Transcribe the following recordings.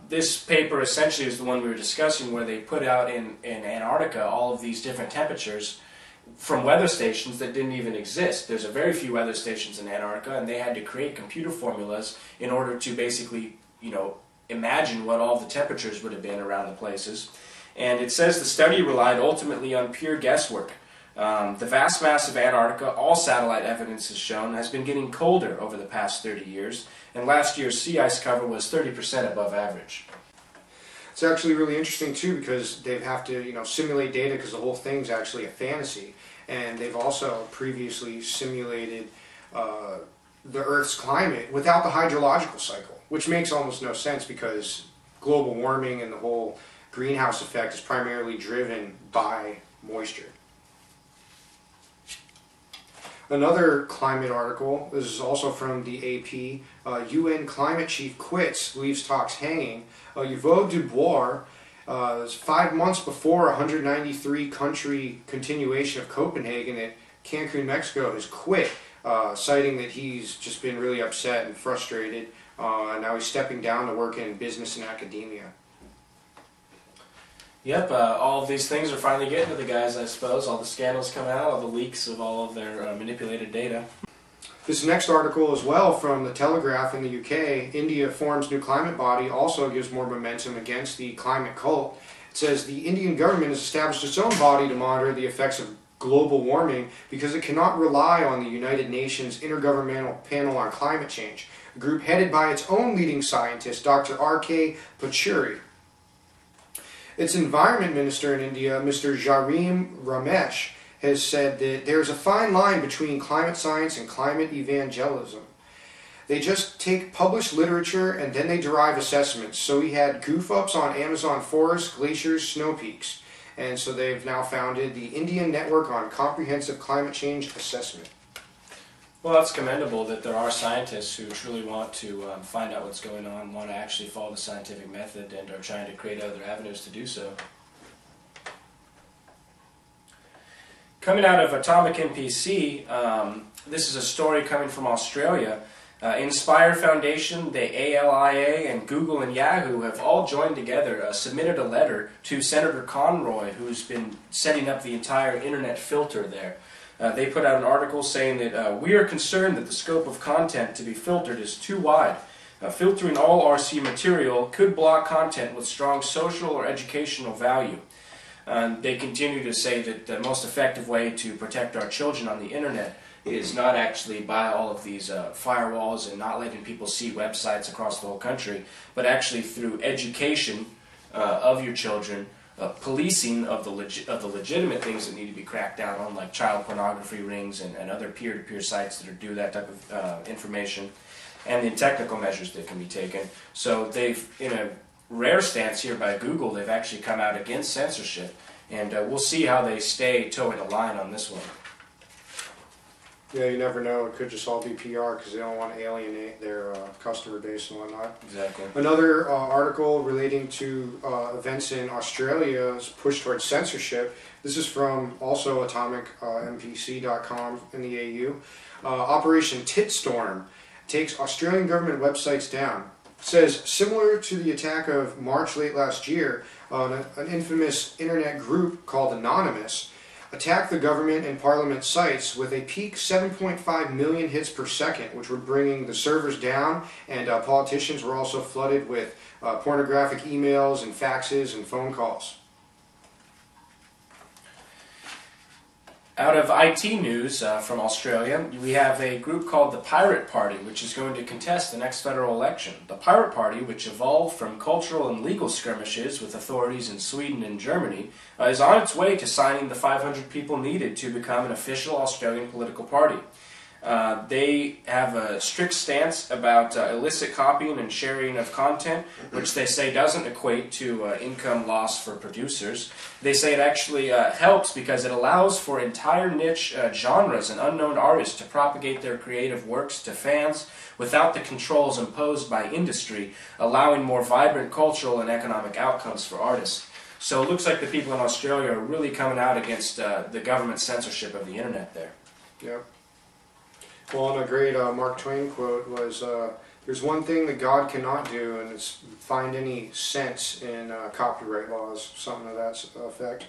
This paper essentially is the one we were discussing, where they put out in Antarctica all of these different temperatures from weather stations that didn't even exist. There's a very few weather stations in Antarctica, and they had to create computer formulas in order to basically, imagine what all the temperatures would have been around the places. And it says the study relied ultimately on pure guesswork. The vast mass of Antarctica, all satellite evidence has shown, has been getting colder over the past 30 years, and last year's sea ice cover was 30% above average. It's actually really interesting too, because they have to simulate data, because the whole thing's actually a fantasy, and they've also previously simulated the Earth's climate without the hydrological cycle, which makes almost no sense, because global warming and the whole greenhouse effect is primarily driven by moisture. Another climate article, this is also from the AP, UN climate chief quits, leaves talks hanging. Yvon Dubois, 5 months before 193 country continuation of Copenhagen at Cancun, Mexico, has quit, citing that he's just been really upset and frustrated, and now he's stepping down to work in business and academia. Yep, all of these things are finally getting to the guys, I suppose. All the scandals come out, all the leaks of all of their manipulated data. This next article as well from the Telegraph in the UK, India forms new climate body, also gives more momentum against the climate cult. It says the Indian government has established its own body to monitor the effects of global warming because it cannot rely on the United Nations Intergovernmental Panel on Climate Change, a group headed by its own leading scientist, Dr. R.K. Pachuri. Its environment minister in India, Mr. Jairam Ramesh, has said that there's a fine line between climate science and climate evangelism. They just take published literature and then they derive assessments. So he had goof-ups on Amazon forests, glaciers, snow peaks. And so they've now founded the Indian Network on Comprehensive Climate Change Assessment. Well, it's commendable that there are scientists who truly want to find out what's going on, want to actually follow the scientific method, and are trying to create other avenues to do so. Coming out of Atomic NPC, this is a story coming from Australia. Inspire Foundation, the ALIA, and Google and Yahoo have all joined together, submitted a letter to Senator Conroy, who's been setting up the entire internet filter there. They put out an article saying that we are concerned that the scope of content to be filtered is too wide. Filtering all RC material could block content with strong social or educational value. They continue to say that the most effective way to protect our children on the internet is not actually by all of these firewalls and not letting people see websites across the whole country, but actually through education of your children, policing of the legitimate things that need to be cracked down on, like child pornography rings and other peer-to-peer sites that do that type of information, and the technical measures that can be taken. So they've, in a rare stance here by Google, they've actually come out against censorship, and we'll see how they stay towing the line on this one. Yeah, you never know. It could just all be PR because they don't want to alienate their customer base and whatnot. Exactly. Another article relating to events in Australia's push towards censorship. This is from also AtomicNPC.com in the AU. Operation Titstorm takes Australian government websites down. It says, similar to the attack of March late last year, an infamous internet group called Anonymous attacked the government and parliament sites with a peak 7.5 million hits per second, which were bringing the servers down, and politicians were also flooded with pornographic emails and faxes and phone calls. Out of IT news from Australia, we have a group called the Pirate Party, which is going to contest the next federal election. The Pirate Party, which evolved from cultural and legal skirmishes with authorities in Sweden and Germany, is on its way to signing the 500 people needed to become an official Australian political party. They have a strict stance about illicit copying and sharing of content, which they say doesn't equate to income loss for producers. They say it actually helps because it allows for entire niche genres and unknown artists to propagate their creative works to fans without the controls imposed by industry, allowing more vibrant cultural and economic outcomes for artists. So it looks like the people in Australia are really coming out against the government censorship of the internet there. Yep. Well, and a great Mark Twain quote was, There's one thing that God cannot do, and it's find any sense in copyright laws, something to that effect.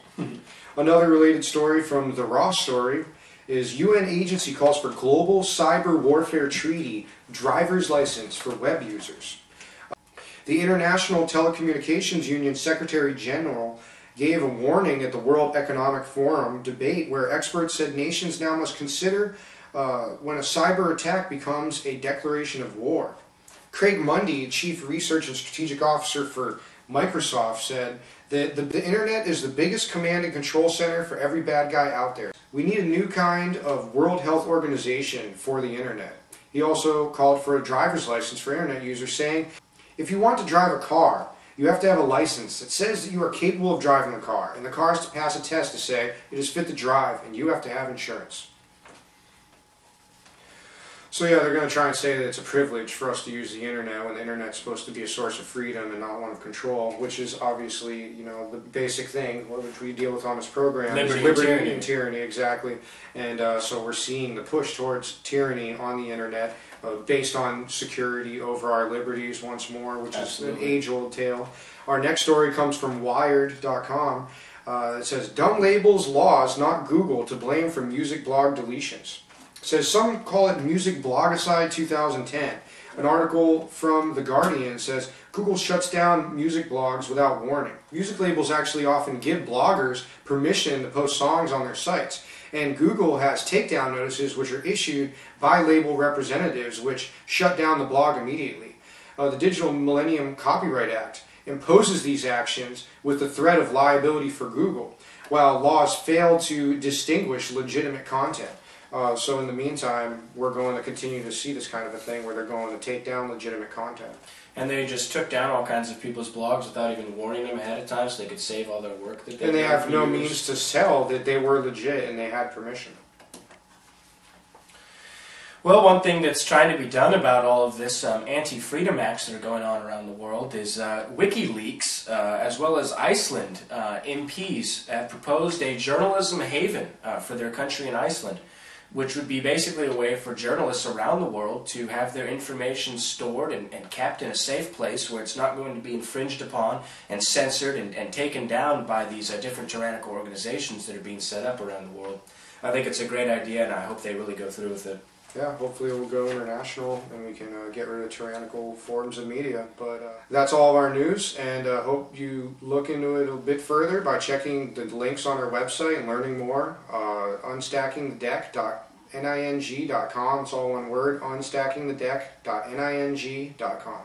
Another related story from the Raw story is UN agency calls for global cyber warfare treaty driver's license for web users. The International Telecommunications Union Secretary General gave a warning at the World Economic Forum debate where experts said nations now must consider when a cyber attack becomes a declaration of war. Craig Mundy, Chief Research and Strategic Officer for Microsoft, said that the internet is the biggest command and control center for every bad guy out there. We need a new kind of World Health Organization for the internet. He also called for a driver's license for internet users, saying, if you want to drive a car, you have to have a license that says that you are capable of driving the car, and the car has to pass a test to say it is fit to drive, and you have to have insurance. So yeah, they're going to try and say that it's a privilege for us to use the internet when the internet's supposed to be a source of freedom and not one of control, which is obviously, you know, the basic thing which we deal with on this program. Liberty and tyranny, exactly. And so we're seeing the push towards tyranny on the internet based on security over our liberties once more, which Absolutely. is an age-old tale. Our next story comes from Wired.com. It says, dumb labels laws, not Google, to blame for music blog deletions. It says some call it Music Blogicide 2010. An article from The Guardian says Google shuts down music blogs without warning. Music labels actually often give bloggers permission to post songs on their sites. And Google has takedown notices which are issued by label representatives which shut down the blog immediately. The Digital Millennium Copyright Act imposes these actions with the threat of liability for Google, while laws fail to distinguish legitimate content. So in the meantime, we're going to continue to see this kind of a thing where they're going to take down legitimate content. And they just took down all kinds of people's blogs without even warning them ahead of time, so they could save all their work that And they have no means to tell that they were legit and they had permission. Well, one thing that's trying to be done about all of this anti-freedom acts that are going on around the world is WikiLeaks, as well as Iceland MPs have proposed a journalism haven for their country in Iceland, which would be basically a way for journalists around the world to have their information stored and kept in a safe place where it's not going to be infringed upon and censored and taken down by these different tyrannical organizations that are being set up around the world. I think it's a great idea, and I hope they really go through with it. Yeah, hopefully it will go international and we can get rid of tyrannical forms of media. But that's all of our news, and hope you look into it a bit further by checking the links on our website and learning more. Unstackingthedeck.ning.com. It's all one word, unstackingthedeck.ning.com.